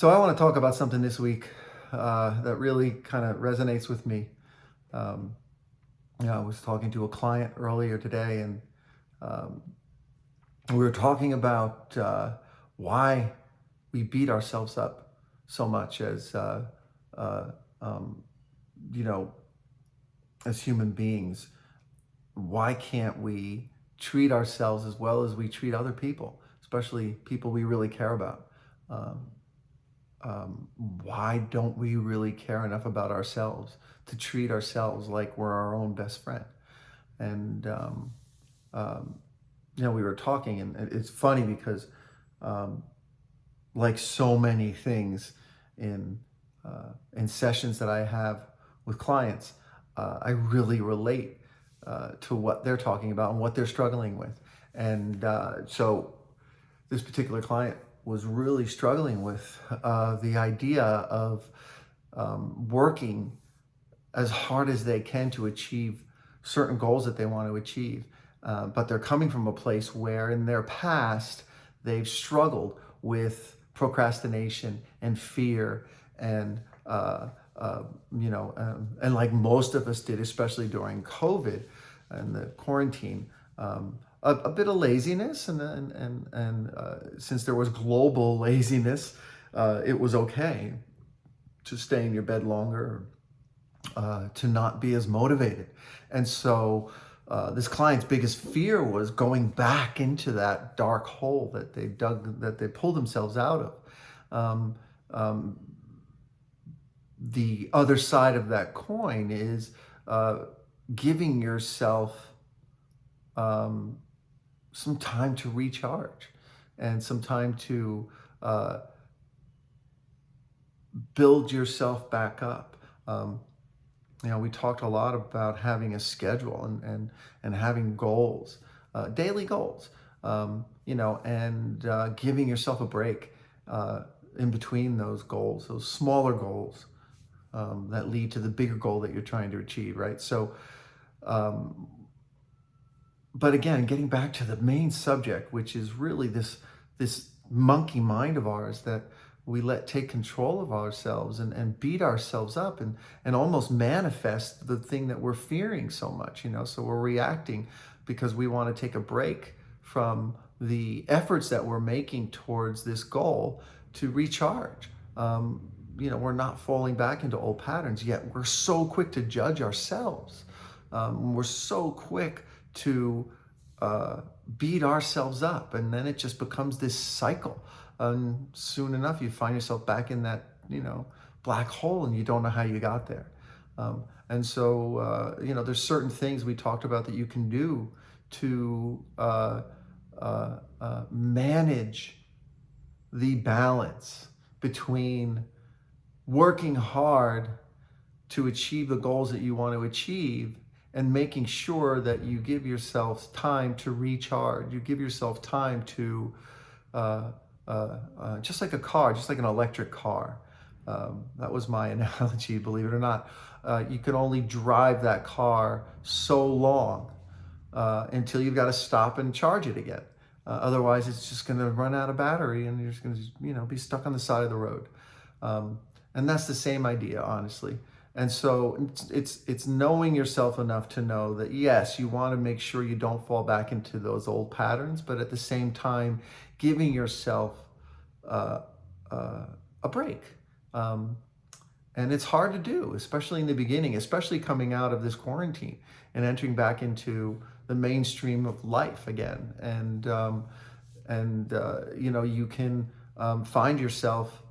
So I want to talk about something this week that really kind of resonates with me. Um, I was talking to a client earlier today, and um, we were talking about why we beat ourselves up so much uh, um, you know, as human beings. Why can't we treat ourselves as well as we treat other people, especially people we really care about? Um, why don't we really care enough about ourselves to treat ourselves like we're our own best friend? And um, we were talking, and it's funny because, um, like so many things in in sessions that I have with clients, I really relate to what they're talking about and what they're struggling with. And so this particular client was really struggling with the idea of working as hard as they can to achieve certain goals that they want to achieve. But they're coming from a place where in their past, they've struggled with procrastination and fear and, and like most of us did, especially during COVID and the quarantine, a bit of laziness, and since there was global laziness, it was okay to stay in your bed longer, to not be as motivated. And so this client's biggest fear was going back into that dark hole that they dug, that they pulled themselves out of. Um, um, the other side of that coin is giving yourself um, some time to recharge and some time to build yourself back up. We talked a lot about having a schedule and having goals, daily goals, and giving yourself a break in between those goals, those smaller goals that lead to the bigger goal that you're trying to achieve, right? So, um, but again, getting back to the main subject, which is really this monkey mind of ours that we let take control of ourselves and beat ourselves up and almost manifest the thing that we're fearing so much, so we're reacting because we want to take a break from the efforts that we're making towards this goal to recharge. We're not falling back into old patterns, yet we're so quick to judge ourselves. We're so quick to beat ourselves up, and then it just becomes this cycle. And soon enough, you find yourself back in that, black hole, and you don't know how you got there. And so, there's certain things we talked about that you can do to manage the balance between working hard to achieve the goals that you want to achieve and making sure that you give yourself time to recharge. You give yourself time to, just like a car, just like an electric car. That was my analogy, believe it or not. You can only drive that car so long until you've got to stop and charge it again. Otherwise, it's just going to run out of battery, and you're just going to, be stuck on the side of the road. And that's the same idea, honestly. And so it's knowing yourself enough to know that, yes, you want to make sure you don't fall back into those old patterns, but at the same time, giving yourself a break. And it's hard to do, especially in the beginning, especially coming out of this quarantine and entering back into the mainstream of life again. You can find yourself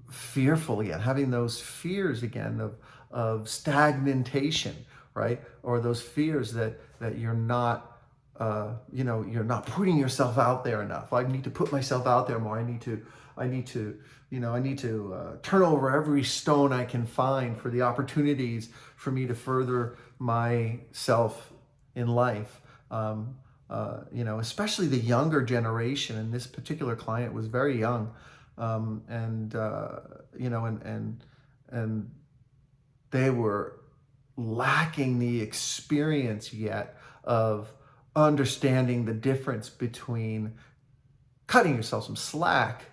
fearful again, having those fears again of stagnation, right? Or those fears that you're not, you're not putting yourself out there enough. I need to put myself out there more. I need to turn over every stone I can find for the opportunities for me to further myself in life. Especially the younger generation, and this particular client was very young. And they were lacking the experience yet of understanding the difference between cutting yourself some slack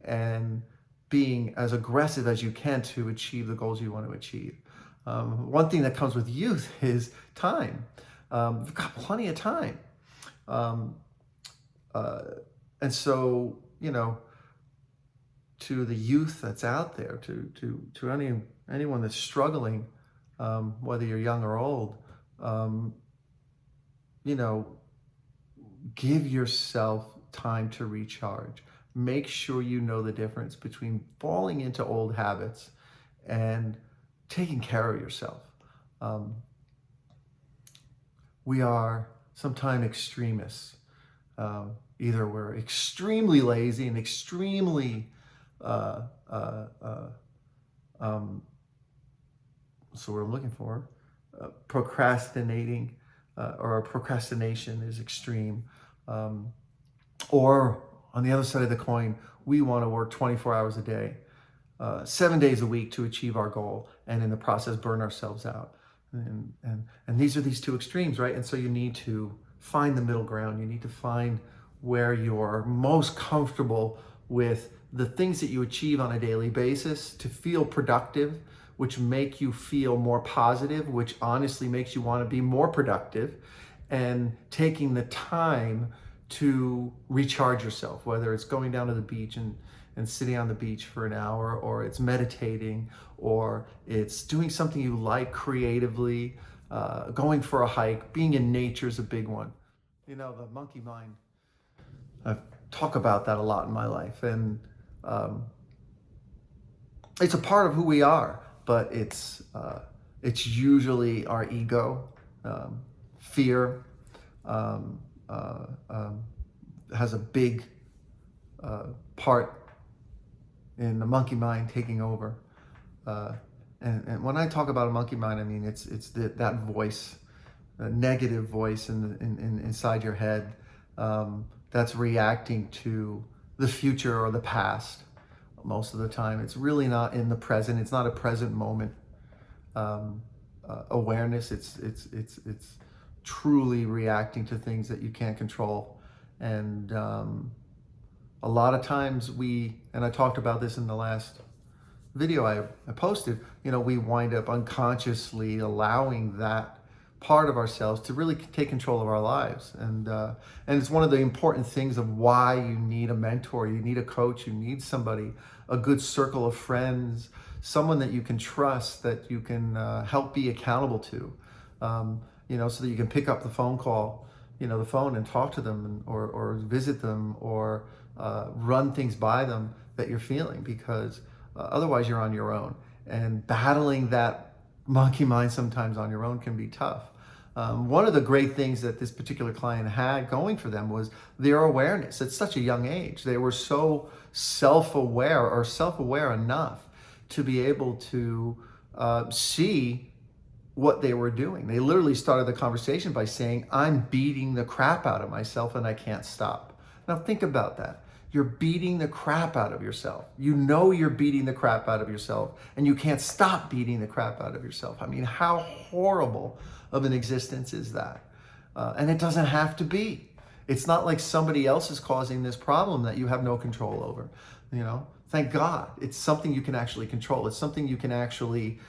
and being as aggressive as you can to achieve the goals you want to achieve. One thing that comes with youth is time. We've got plenty of time. And so, to the youth that's out there, to anyone that's struggling, whether you're young or old, give yourself time to recharge. Make sure you know the difference between falling into old habits and taking care of yourself. We are sometimes extremists. Either we're extremely lazy and extremely what's the word I'm looking for? Procrastinating, or procrastination is extreme. Or on the other side of the coin, we want to work 24 hours a day, 7 days a week to achieve our goal, and in the process burn ourselves out. And these are these two extremes, right? And so you need to find the middle ground. You need to find where you're most comfortable with the things that you achieve on a daily basis to feel productive, which make you feel more positive, which honestly makes you want to be more productive, and taking the time to recharge yourself, whether it's going down to the beach and sitting on the beach for an hour, or it's meditating, or it's doing something you like creatively, going for a hike. Being in nature is a big one. The monkey mind, I talk about that a lot in my life, and it's a part of who we are, but it's usually our ego, fear, has a big part in the monkey mind taking over. And when I talk about a monkey mind, I mean it's that voice, a negative voice inside your head, that's reacting to the future or the past. Most of the time, it's really not in the present. It's not a present moment awareness. It's truly reacting to things that you can't control. And a lot of times and I talked about this in the last video I posted, we wind up unconsciously allowing that part of ourselves to really take control of our lives. And it's one of the important things of why you need a mentor, you need a coach, you need somebody, a good circle of friends, someone that you can trust, that you can help be accountable to, so that you can pick up the phone call, the phone, and talk to them, or visit them, or run things by them that you're feeling, because otherwise you're on your own. And battling that monkey mind sometimes on your own can be tough. One of the great things that this particular client had going for them was their awareness at such a young age. They were so self-aware enough to be able to see what they were doing. They literally started the conversation by saying, "I'm beating the crap out of myself and I can't stop." Now think about that. You're beating the crap out of yourself. You're beating the crap out of yourself, and you can't stop beating the crap out of yourself. I mean, how horrible of an existence is that? And it doesn't have to be. It's not like somebody else is causing this problem that you have no control over. Thank God. It's something you can actually control. It's something you can actually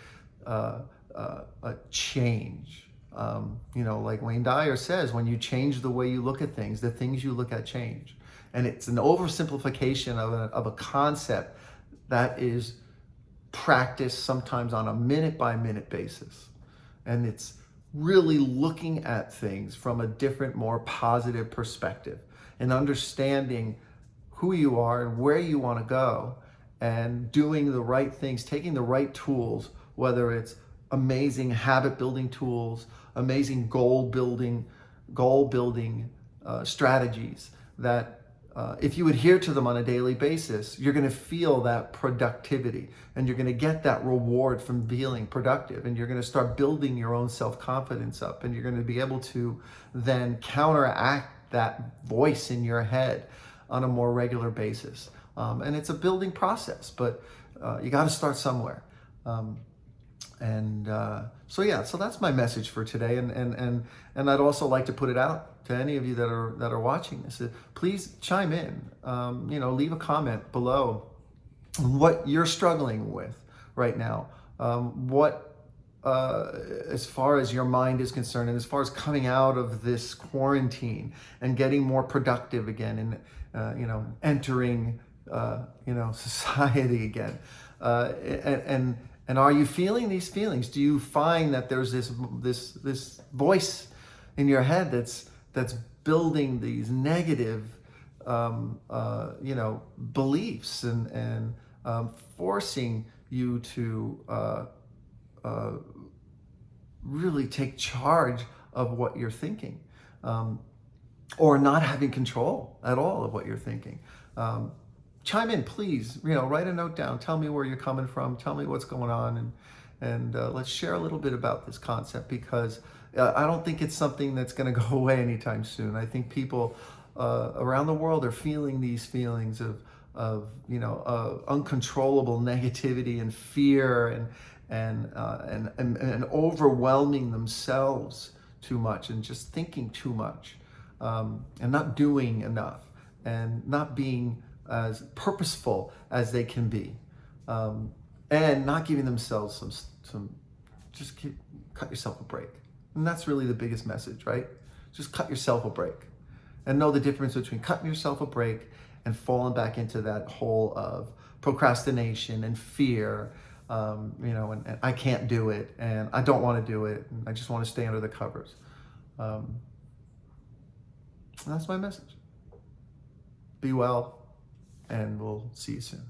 change. Like Wayne Dyer says, when you change the way you look at things, the things you look at change. And it's an oversimplification of a concept that is practiced sometimes on a minute-by-minute basis. And it's really looking at things from a different, more positive perspective, and understanding who you are and where you want to go, and doing the right things, taking the right tools, whether it's amazing habit-building tools, amazing goal-building strategies that if you adhere to them on a daily basis, you're going to feel that productivity, and you're going to get that reward from feeling productive, and you're going to start building your own self-confidence up, and you're going to be able to then counteract that voice in your head on a more regular basis. And it's a building process, but you got to start somewhere. And so yeah, so that's my message for today. And I'd also like to put it out to any of you that are watching this. Please chime in. Leave a comment below what you're struggling with right now. What as far as your mind is concerned, and as far as coming out of this quarantine and getting more productive again, and entering society again, and are you feeling these feelings? Do you find that there's this voice in your head that's building these negative beliefs and forcing you to really take charge of what you're thinking, or not having control at all of what you're thinking? Chime in, please. Write a note down. Tell me where you're coming from. Tell me what's going on, and let's share a little bit about this concept, because I don't think it's something that's going to go away anytime soon. I think people around the world are feeling these feelings of uncontrollable negativity and fear and overwhelming themselves too much, and just thinking too much, and not doing enough, and not being as purposeful as they can be, and not giving themselves some cut yourself a break. And that's really the biggest message, right? Just cut yourself a break, and know the difference between cutting yourself a break and falling back into that hole of procrastination and fear, and I can't do it, and I don't want to do it, and I just want to stay under the covers. And that's my message. Be well, and we'll see you soon.